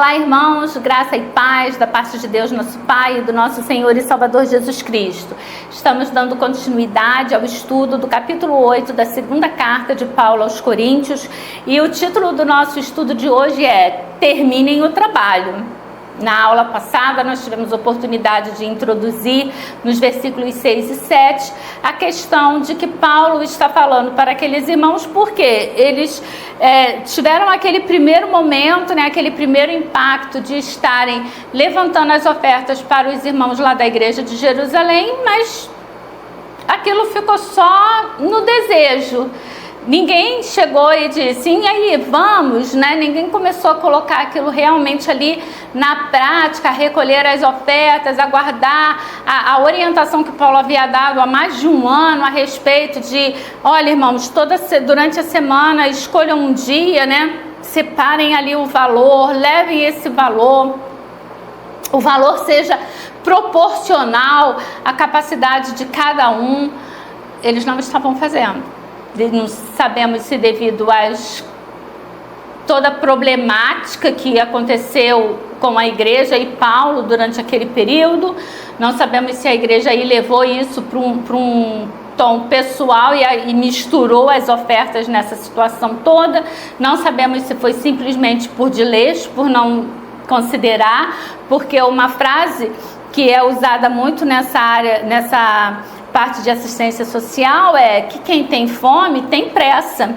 Olá, irmãos, graça e paz da parte de Deus, nosso Pai, e do nosso Senhor e Salvador Jesus Cristo. Estamos dando continuidade ao estudo do capítulo 8 da segunda carta de Paulo aos Coríntios, e o título do nosso estudo de hoje é Terminem o Trabalho. Na aula passada, nós tivemos oportunidade de introduzir nos versículos 6 e 7 a questão de que Paulo está falando para aqueles irmãos porque eles tiveram aquele primeiro momento, aquele primeiro impacto de estarem levantando as ofertas para os irmãos lá da igreja de Jerusalém, mas aquilo ficou só no desejo. Ninguém chegou e disse, e aí, vamos, Ninguém começou a colocar aquilo realmente ali na prática, a recolher as ofertas, a guardar a orientação que Paulo havia dado há mais de um ano a respeito de, olha, irmãos, durante a semana escolham um dia, separem ali o valor, levem esse valor, o valor seja proporcional à capacidade de cada um. Eles não estavam fazendo. Não sabemos se devido a toda a problemática que aconteceu com a igreja e Paulo durante aquele período. Não sabemos se a igreja aí levou isso para um tom pessoal e misturou as ofertas nessa situação toda. Não sabemos se foi simplesmente por desleixo, por não considerar, porque uma frase que é usada muito nessa área, nessa parte de assistência social é que quem tem fome tem pressa.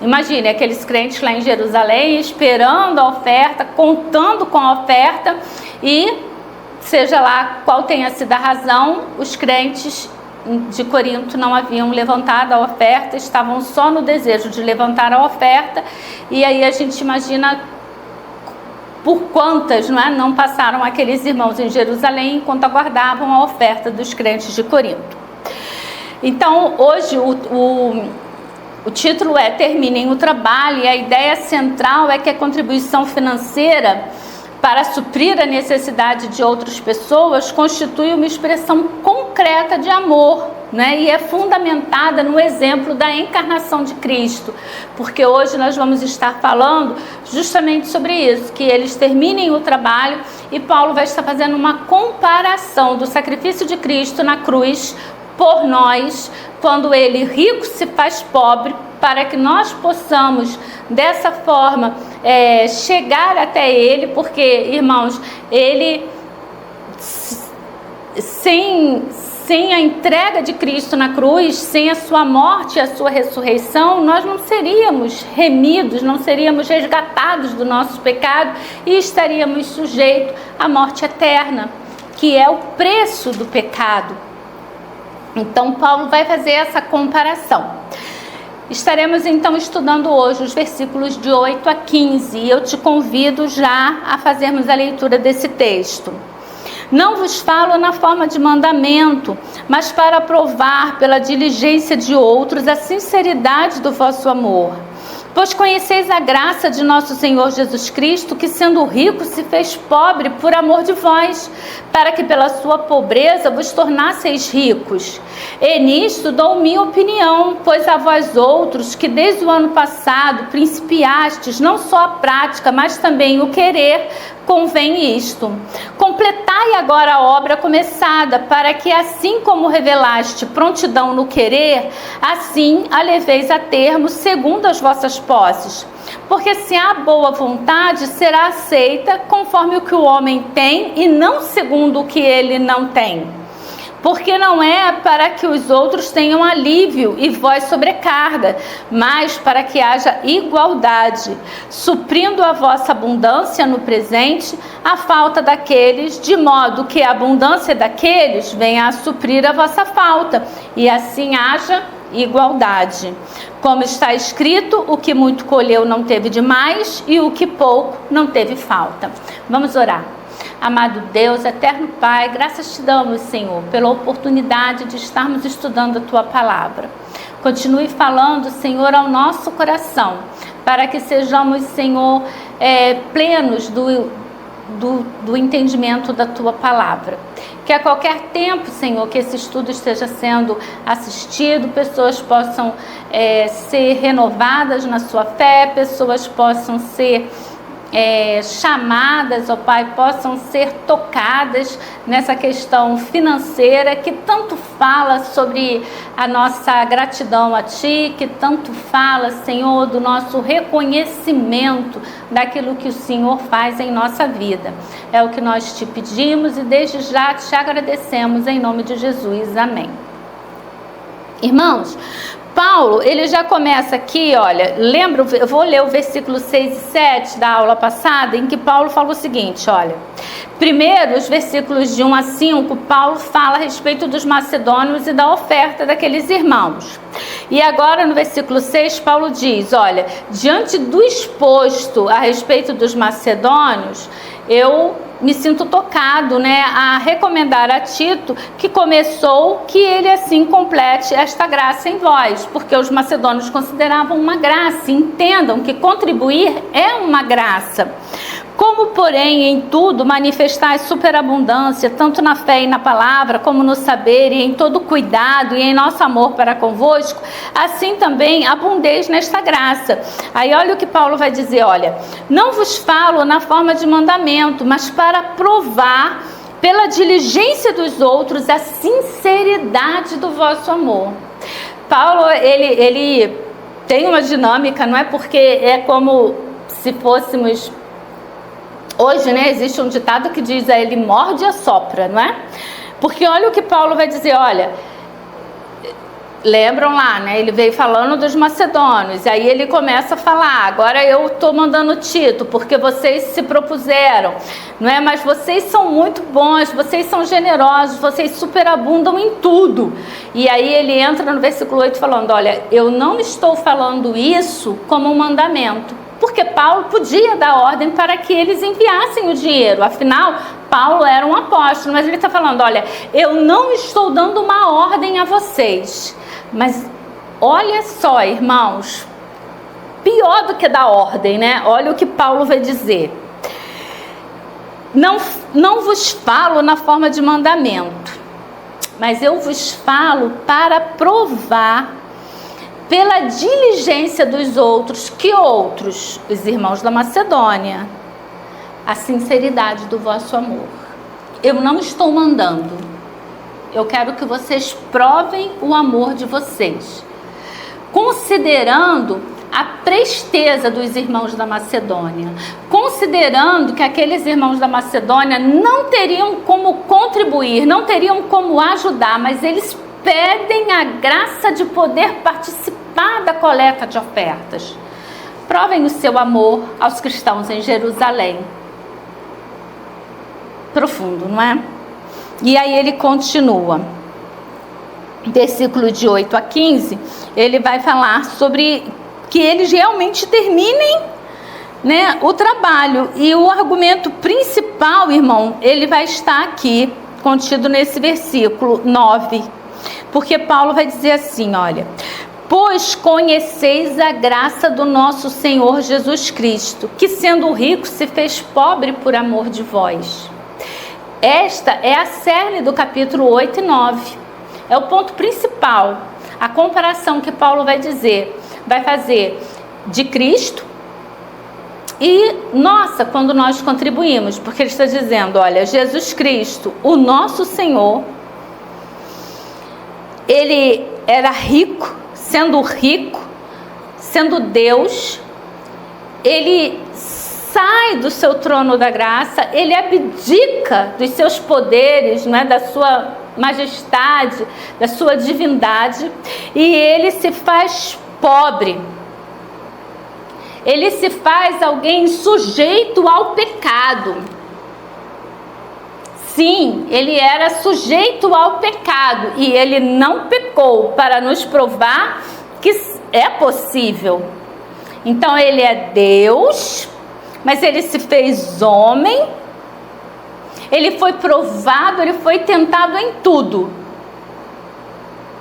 Imagine aqueles crentes lá em Jerusalém esperando a oferta, contando com a oferta, e seja lá qual tenha sido a razão, os crentes de Corinto não haviam levantado a oferta, estavam só no desejo de levantar a oferta. E aí a gente imagina por quantas não passaram aqueles irmãos em Jerusalém enquanto aguardavam a oferta dos crentes de Corinto. Então, hoje o título é Terminem o Trabalho, e a ideia central é que a contribuição financeira para suprir a necessidade de outras pessoas constitui uma expressão concreta de amor, e é fundamentada no exemplo da encarnação de Cristo, porque hoje nós vamos estar falando justamente sobre isso, que eles terminem o trabalho, e Paulo vai estar fazendo uma comparação do sacrifício de Cristo na cruz por nós, quando ele rico se faz pobre, para que nós possamos dessa forma chegar até ele, porque, irmãos, ele sem a entrega de Cristo na cruz, sem a sua morte e a sua ressurreição, nós não seríamos remidos, não seríamos resgatados do nosso pecado e estaríamos sujeitos à morte eterna, que é o preço do pecado. Então, Paulo vai fazer essa comparação. Estaremos então estudando hoje os versículos de 8 a 15, e eu te convido já a fazermos a leitura desse texto. Não vos falo na forma de mandamento, mas para provar pela diligência de outros a sinceridade do vosso amor. Pois conheceis a graça de nosso Senhor Jesus Cristo, que sendo rico se fez pobre por amor de vós, para que pela sua pobreza vos tornasseis ricos. E nisto dou minha opinião, pois a vós outros, que desde o ano passado principiastes não só a prática, mas também o querer, convém isto: completai agora a obra começada, para que assim como revelaste prontidão no querer, assim a leveis a termo segundo as vossas posses. Porque se há boa vontade, será aceita conforme o que o homem tem e não segundo o que ele não tem. Porque não é para que os outros tenham alívio e vós sobrecarga, mas para que haja igualdade, suprindo a vossa abundância no presente, a falta daqueles, de modo que a abundância daqueles venha a suprir a vossa falta, e assim haja igualdade. Como está escrito, o que muito colheu não teve demais, e o que pouco não teve falta. Vamos orar. Amado Deus, eterno Pai, graças te damos, Senhor, pela oportunidade de estarmos estudando a Tua Palavra. Continue falando, Senhor, ao nosso coração, para que sejamos, Senhor, plenos do entendimento da Tua Palavra. Que a qualquer tempo, Senhor, que esse estudo esteja sendo assistido, pessoas possam ser renovadas na sua fé, pessoas possam ser chamadas, ó Pai, possam ser tocadas nessa questão financeira que tanto fala sobre a nossa gratidão a Ti, que tanto fala, Senhor, do nosso reconhecimento daquilo que o Senhor faz em nossa vida. É o que nós Te pedimos e desde já Te agradecemos em nome de Jesus. Amém. Irmãos, Paulo, ele já começa aqui, olha, lembra, eu vou ler o versículo 6 e 7 da aula passada, em que Paulo fala o seguinte, olha, primeiro, os versículos de 1 a 5, Paulo fala a respeito dos macedônios e da oferta daqueles irmãos. E agora no versículo 6, Paulo diz, olha, diante do exposto a respeito dos macedônios, eu me sinto tocado, a recomendar a Tito que começou, que ele assim complete esta graça em vós, porque os macedônios consideravam uma graça, entendam que contribuir é uma graça. Como, porém, em tudo manifestais superabundância, tanto na fé e na palavra, como no saber e em todo cuidado e em nosso amor para convosco, assim também abundeis nesta graça. Aí olha o que Paulo vai dizer, olha, não vos falo na forma de mandamento, mas para provar pela diligência dos outros a sinceridade do vosso amor. Paulo, ele tem uma dinâmica, não é? Porque é como se fôssemos... Hoje, existe um ditado que diz, ele morde e assopra, não é? Porque olha o que Paulo vai dizer, olha, lembram lá, ele veio falando dos macedônios, e aí ele começa a falar, agora eu estou mandando Tito, porque vocês se propuseram, não é? Mas vocês são muito bons, vocês são generosos, vocês superabundam em tudo. E aí ele entra no versículo 8 falando, olha, eu não estou falando isso como um mandamento, porque Paulo podia dar ordem para que eles enviassem o dinheiro, afinal, Paulo era um apóstolo, mas ele está falando, olha, eu não estou dando uma ordem a vocês, mas olha só, irmãos, pior do que dar ordem, olha o que Paulo vai dizer, não vos falo na forma de mandamento, mas eu vos falo para provar pela diligência dos outros, que outros? Os irmãos da Macedônia, a sinceridade do vosso amor. Eu não estou mandando, eu quero que vocês provem o amor de vocês, considerando a presteza dos irmãos da Macedônia, considerando que aqueles irmãos da Macedônia não teriam como contribuir, não teriam como ajudar, mas eles pedem a graça de poder participar da coleta de ofertas. Provem o seu amor aos cristãos em Jerusalém. Profundo, não é? E aí ele continua. Versículo de 8 a 15, ele vai falar sobre que eles realmente terminem, o trabalho. E o argumento principal, irmão, ele vai estar aqui, contido nesse versículo 9. Porque Paulo vai dizer assim, olha, pois conheceis a graça do nosso Senhor Jesus Cristo, que sendo rico se fez pobre por amor de vós. Esta é a cerne do capítulo 8 e 9. É o ponto principal, a comparação que Paulo vai fazer de Cristo e nossa, quando nós contribuímos, porque ele está dizendo, olha, Jesus Cristo, o nosso Senhor, ele era rico, sendo Deus, ele sai do seu trono da graça, ele abdica dos seus poderes, da sua majestade, da sua divindade, e ele se faz pobre. Ele se faz alguém sujeito ao pecado. Sim, ele era sujeito ao pecado e ele não pecou para nos provar que é possível. Então ele é Deus, mas ele se fez homem, ele foi provado, ele foi tentado em tudo.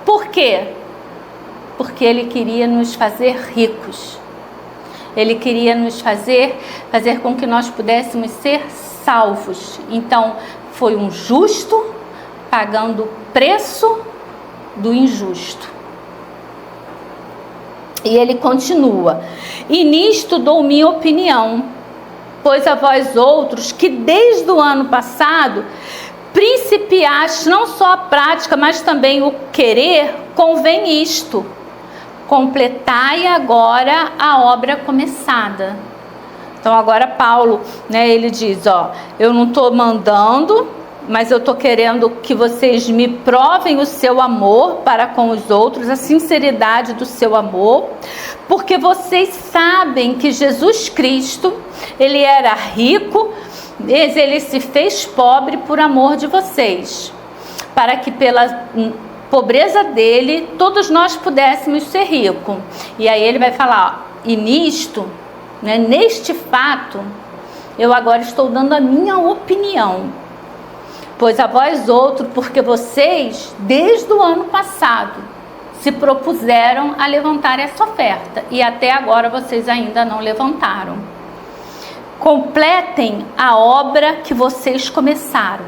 Por quê? Porque ele queria nos fazer ricos. Ele queria nos fazer com que nós pudéssemos ser salvos. Então, foi um justo pagando o preço do injusto. E ele continua. E nisto dou minha opinião, pois a vós outros, que desde o ano passado principiaste não só a prática, mas também o querer, convém isto: completai agora a obra começada. Então agora Paulo, ele diz, eu não estou mandando, mas eu estou querendo que vocês me provem o seu amor para com os outros, a sinceridade do seu amor, porque vocês sabem que Jesus Cristo, ele era rico, mas ele se fez pobre por amor de vocês, para que pela pobreza dele, todos nós pudéssemos ser ricos. E aí ele vai falar, e nisto, neste fato, eu agora estou dando a minha opinião, pois a vós outros, porque vocês, desde o ano passado, se propuseram a levantar essa oferta, e até agora vocês ainda não levantaram. Completem a obra que vocês começaram,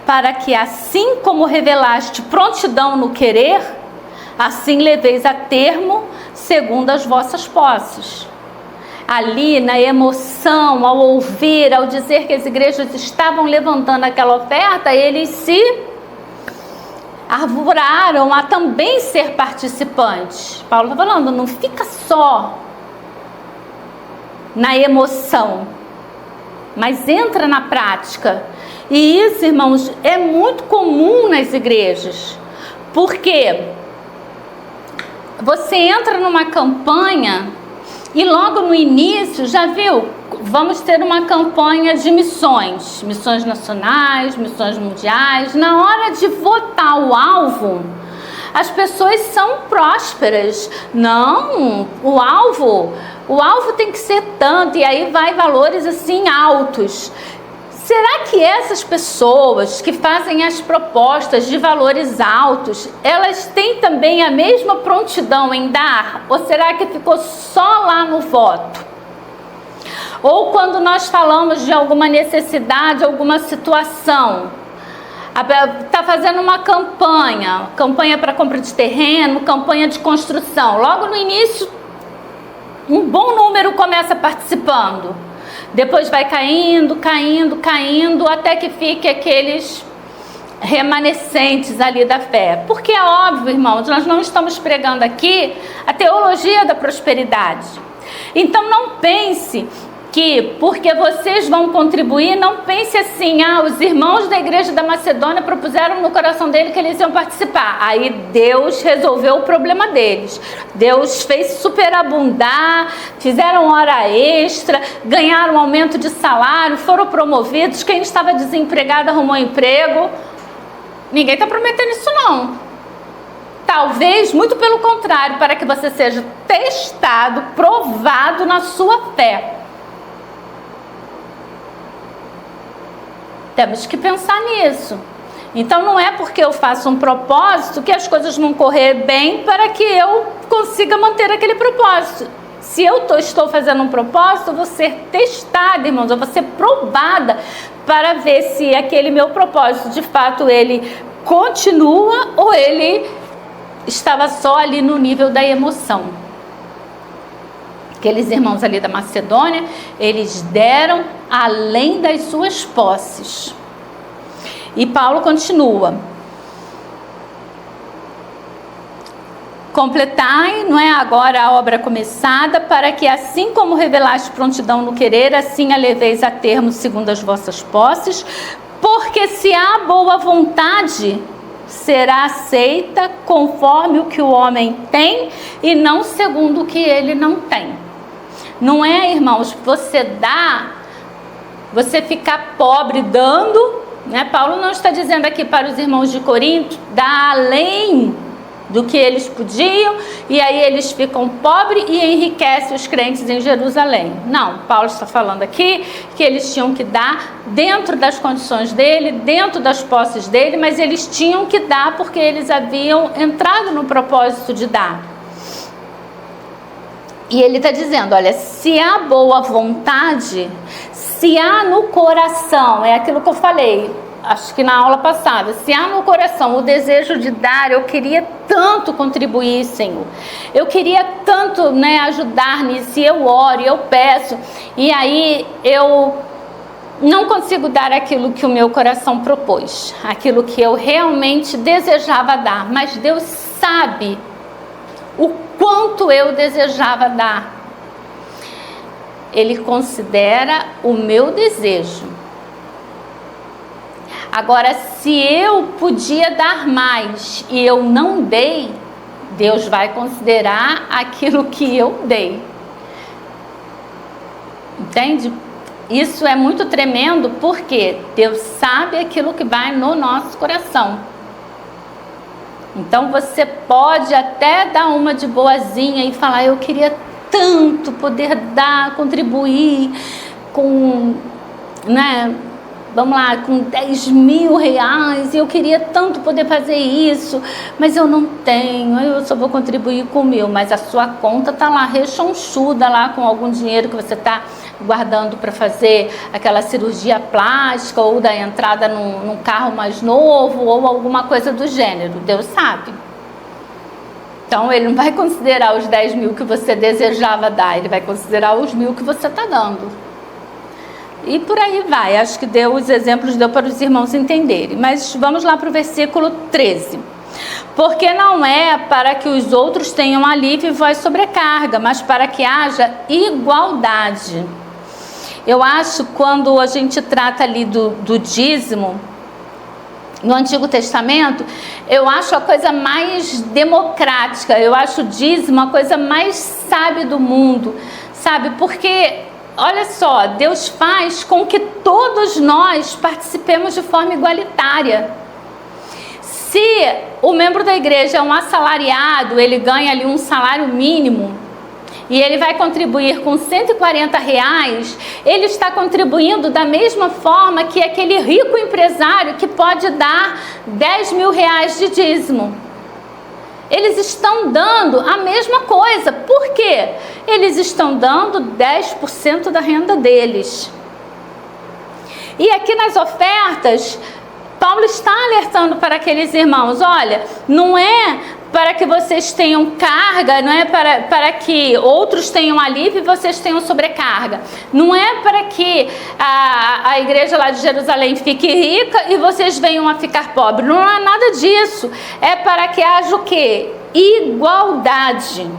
para que assim como revelaste prontidão no querer, assim leveis a termo segundo as vossas posses. Ali na emoção, ao ouvir, ao dizer que as igrejas estavam levantando aquela oferta, eles se arvoraram a também ser participantes. Paulo está falando, não fica só na emoção, mas entra na prática. E isso, irmãos, é muito comum nas igrejas, porque você entra numa campanha e logo no início, já viu, vamos ter uma campanha de missões nacionais, missões mundiais. Na hora de votar o alvo, as pessoas são prósperas. Não, o alvo tem que ser tanto, e aí vai valores assim altos. Será que essas pessoas que fazem as propostas de valores altos, elas têm também a mesma prontidão em dar? Ou será que ficou só lá no voto? Ou quando nós falamos de alguma necessidade, alguma situação, está fazendo uma campanha para compra de terreno, campanha de construção. Logo no início, um bom número começa participando. Depois vai caindo, até que fique aqueles remanescentes ali da fé. Porque é óbvio, irmãos, nós não estamos pregando aqui a teologia da prosperidade. Então não pense que porque vocês vão contribuir, não pense assim, os irmãos da igreja da Macedônia propuseram no coração dele que eles iam participar. Aí Deus resolveu o problema deles. Deus fez superabundar, fizeram hora extra, ganharam aumento de salário, foram promovidos, quem estava desempregado arrumou emprego. Ninguém está prometendo isso não. Talvez, muito pelo contrário, para que você seja testado, provado na sua fé. Temos que pensar nisso. Então não é porque eu faço um propósito que as coisas vão correr bem para que eu consiga manter aquele propósito. Se eu estou fazendo um propósito, eu vou ser testada, irmãos, eu vou ser provada para ver se aquele meu propósito, de fato, ele continua ou ele estava só ali no nível da emoção. Aqueles irmãos ali da Macedônia, eles deram além das suas posses. E Paulo continua. Completai, não é agora a obra começada, para que assim como revelaste prontidão no querer, assim a leveis a termo segundo as vossas posses, porque se há boa vontade, será aceita conforme o que o homem tem e não segundo o que ele não tem. Não é, irmãos, você ficar pobre dando, né? Paulo não está dizendo aqui para os irmãos de Corinto, dá além do que eles podiam, e aí eles ficam pobres e enriquecem os crentes em Jerusalém. Não, Paulo está falando aqui que eles tinham que dar dentro das condições dele, dentro das posses dele, mas eles tinham que dar porque eles haviam entrado no propósito de dar. E ele está dizendo, olha, se há boa vontade, se há no coração, é aquilo que eu falei, acho que na aula passada, se há no coração o desejo de dar, eu queria tanto contribuir, Senhor, eu queria tanto, né, ajudar nisso, e eu oro, eu peço, e aí eu não consigo dar aquilo que o meu coração propôs, aquilo que eu realmente desejava dar, mas Deus sabe o quanto eu desejava dar. Ele considera o meu desejo. Agora, se eu podia dar mais e eu não dei, Deus vai considerar aquilo que eu dei. Entende? Isso é muito tremendo, porque Deus sabe aquilo que vai no nosso coração. Então você pode até dar uma de boazinha e falar: eu queria tanto poder dar, contribuir com, né, vamos lá, com 10 mil reais, e eu queria tanto poder fazer isso, mas eu não tenho, eu só vou contribuir com o meu. Mas a sua conta está lá rechonchuda, lá com algum dinheiro que você está guardando para fazer aquela cirurgia plástica, ou da entrada num carro mais novo, ou alguma coisa do gênero. Deus sabe. Então ele não vai considerar os 10 mil que você desejava dar, ele vai considerar os 1.000 que você está dando. E por aí vai. Acho que os exemplos deu para os irmãos entenderem. Mas vamos lá para o versículo 13. Porque não é para que os outros tenham alívio e vós sobrecarga, mas para que haja igualdade. Eu acho, quando a gente trata ali do dízimo, no Antigo Testamento, eu acho a coisa mais democrática, eu acho o dízimo a coisa mais sábia do mundo, sabe? Porque, olha só, Deus faz com que todos nós participemos de forma igualitária. Se o membro da igreja é um assalariado, ele ganha ali um salário mínimo, e ele vai contribuir com 140 reais, ele está contribuindo da mesma forma que aquele rico empresário que pode dar 10 mil reais de dízimo. Eles estão dando a mesma coisa. Por quê? Eles estão dando 10% da renda deles. E aqui nas ofertas, Paulo está alertando para aqueles irmãos: olha, não é para que vocês tenham carga, não é para que outros tenham alívio e vocês tenham sobrecarga. Não é para que a igreja lá de Jerusalém fique rica e vocês venham a ficar pobres. Não é nada disso. É para que haja o quê? Igualdade.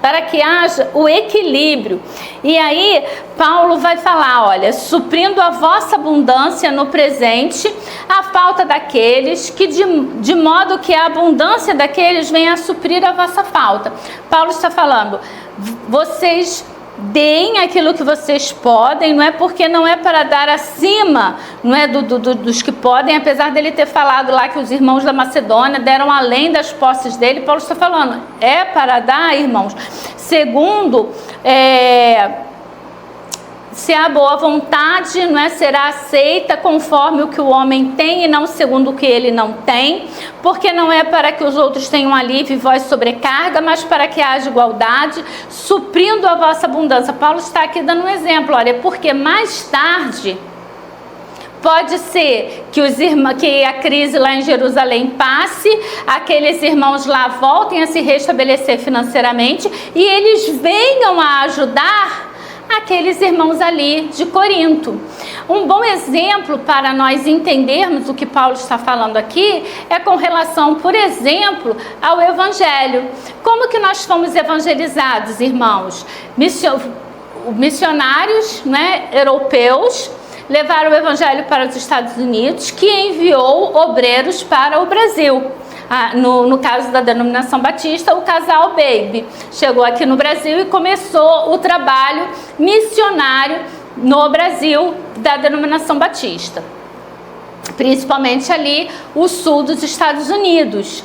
Para que haja o equilíbrio. E aí Paulo vai falar: olha, suprindo a vossa abundância no presente, a falta daqueles, que de modo que a abundância daqueles venha a suprir a vossa falta. Paulo está falando: vocês deem aquilo que vocês podem, não é porque não é para dar acima, não é dos que podem, apesar dele ter falado lá que os irmãos da Macedônia deram além das posses dele. Paulo está falando, é para dar, irmãos, segundo se a boa vontade, não é, será aceita conforme o que o homem tem e não segundo o que ele não tem, porque não é para que os outros tenham alívio e vós sobrecarga, mas para que haja igualdade, suprindo a vossa abundância. Paulo está aqui dando um exemplo, olha, porque mais tarde pode ser que a crise lá em Jerusalém passe, aqueles irmãos lá voltem a se restabelecer financeiramente e eles venham a ajudar aqueles irmãos ali de Corinto. Um bom exemplo para nós entendermos o que Paulo está falando aqui é com relação, por exemplo, ao Evangelho. Como que nós fomos evangelizados, irmãos? Missionários, né, europeus levaram o Evangelho para os Estados Unidos, que enviou obreiros para o Brasil. No caso da denominação batista, o casal Baby chegou aqui no Brasil e começou o trabalho missionário no Brasil da denominação batista, principalmente ali o sul dos Estados Unidos.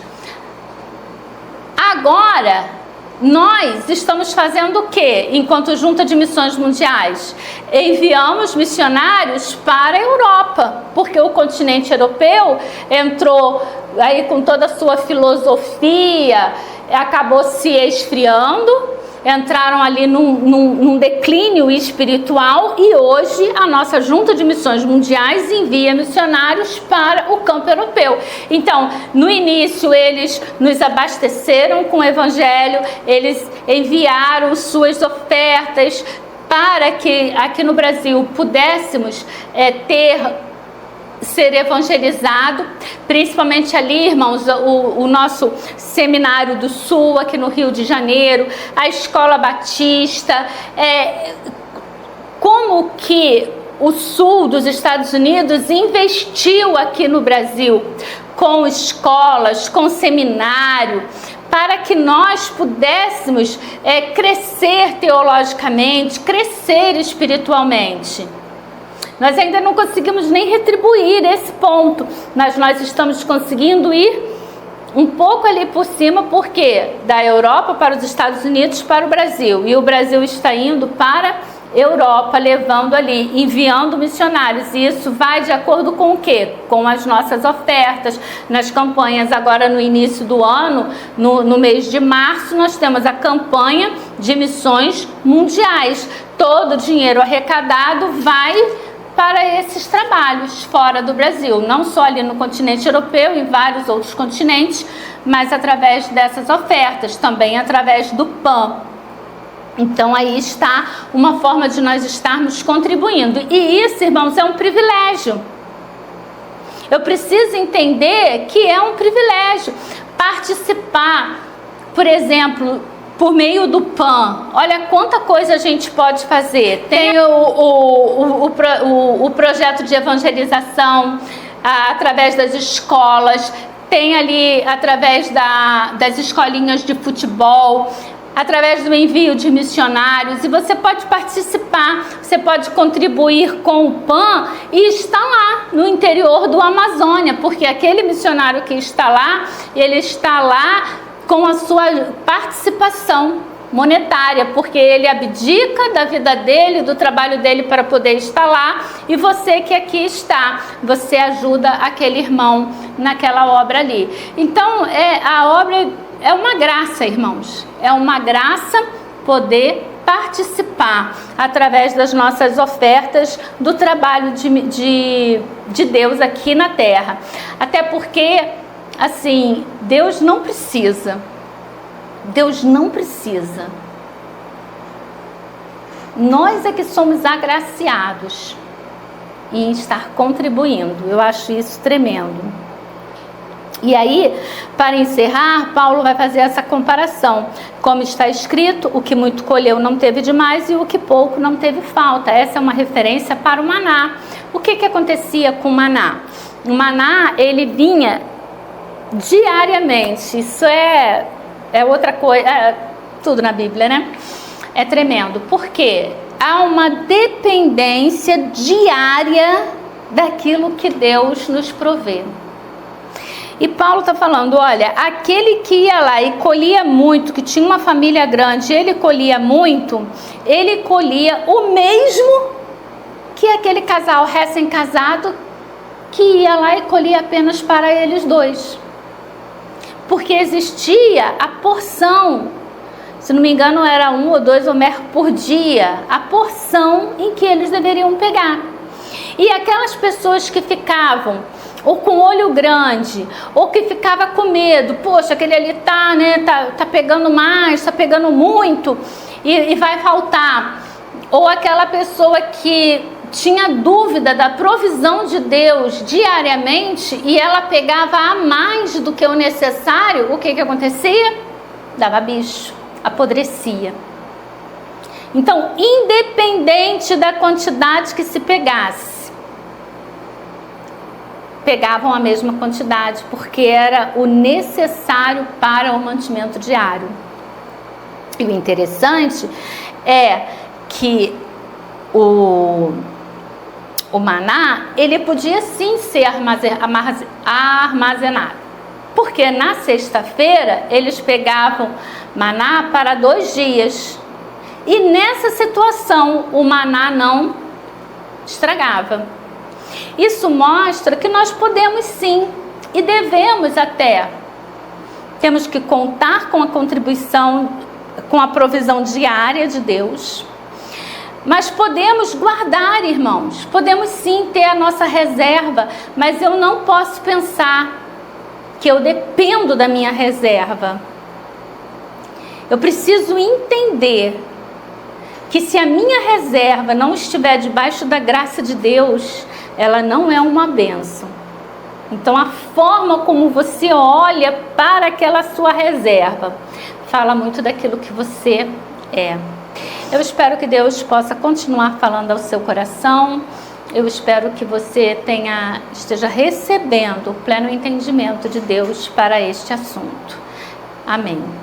Agora nós estamos fazendo o quê? Enquanto Junta de Missões Mundiais, enviamos missionários para a Europa, porque o continente europeu entrou aí com toda a sua filosofia, acabou se esfriando, entraram ali num declínio espiritual, e hoje a nossa Junta de Missões Mundiais envia missionários para o campo europeu. Então, no início eles nos abasteceram com o Evangelho, eles enviaram suas ofertas para que aqui no Brasil pudéssemos ser evangelizado, principalmente ali, irmãos, o nosso Seminário do Sul, aqui no Rio de Janeiro, a Escola Batista, como que o Sul dos Estados Unidos investiu aqui no Brasil, com escolas, com seminário, para que nós pudéssemos crescer teologicamente, crescer espiritualmente. Nós ainda não conseguimos nem retribuir esse ponto, mas nós estamos conseguindo ir um pouco ali por cima, porque da Europa para os Estados Unidos para o Brasil, e o Brasil está indo para a Europa, levando ali, enviando missionários, e isso vai de acordo com o quê? Com as nossas ofertas, nas campanhas. Agora no início do ano, no mês de março, nós temos a campanha de missões mundiais. Todo o dinheiro arrecadado vai para esses trabalhos fora do Brasil, não só ali no continente europeu, em vários outros continentes, mas através dessas ofertas, também através do PAN. Então aí está uma forma de nós estarmos contribuindo, e isso, irmãos, é um privilégio. Eu preciso entender que é um privilégio participar, por exemplo, por meio do PAN. Olha quanta coisa a gente pode fazer. Tem o projeto de evangelização através das escolas, tem ali através das escolinhas de futebol, através do envio de missionários, e você pode participar, você pode contribuir com o PAN e estar lá no interior do Amazônia, porque aquele missionário que está lá, ele está lá com a sua participação monetária, porque ele abdica da vida dele, do trabalho dele para poder estar lá, e você que aqui está, você ajuda aquele irmão naquela obra ali. Então, a obra é uma graça, irmãos, é uma graça poder participar através das nossas ofertas do trabalho de Deus aqui na terra. Até porque, assim, Deus não precisa. Nós é que somos agraciados em estar contribuindo. Eu acho isso tremendo. E aí, para encerrar, Paulo vai fazer essa comparação. Como está escrito, o que muito colheu não teve demais e o que pouco não teve falta. Essa é uma referência para o maná. O que acontecia com o maná? O maná, ele vinha diariamente. Isso é outra coisa, tudo na Bíblia, né? É tremendo. Por quê? Há uma dependência diária daquilo que Deus nos provê. E Paulo está falando, olha, aquele que ia lá e colhia muito, que tinha uma família grande, ele colhia muito, ele colhia o mesmo que aquele casal recém-casado que ia lá e colhia apenas para eles dois. Porque existia a porção, se não me engano era 1 ou 2 homers por dia, a porção em que eles deveriam pegar. E aquelas pessoas que ficavam ou com olho grande, ou que ficava com medo, poxa, aquele ali tá pegando mais, tá pegando muito e vai faltar. Ou aquela pessoa que tinha dúvida da provisão de Deus diariamente e ela pegava a mais do que o necessário, o que acontecia? Dava bicho, apodrecia. Então, independente da quantidade que se pegasse, pegavam a mesma quantidade, porque era o necessário para o mantimento diário. E o interessante é que o maná, ele podia sim ser armazenado, porque na sexta-feira eles pegavam maná para 2 dias, e nessa situação o maná não estragava. Isso mostra que nós podemos sim, e devemos até. Temos que contar com a contribuição com a provisão diária de Deus. Mas podemos guardar, irmãos, podemos sim ter a nossa reserva, mas eu não posso pensar que eu dependo da minha reserva. Eu preciso entender que se a minha reserva não estiver debaixo da graça de Deus, ela não é uma bênção. Então a forma como você olha para aquela sua reserva fala muito daquilo que você é. Eu espero que Deus possa continuar falando ao seu coração. Eu espero que você esteja recebendo o pleno entendimento de Deus para este assunto. Amém.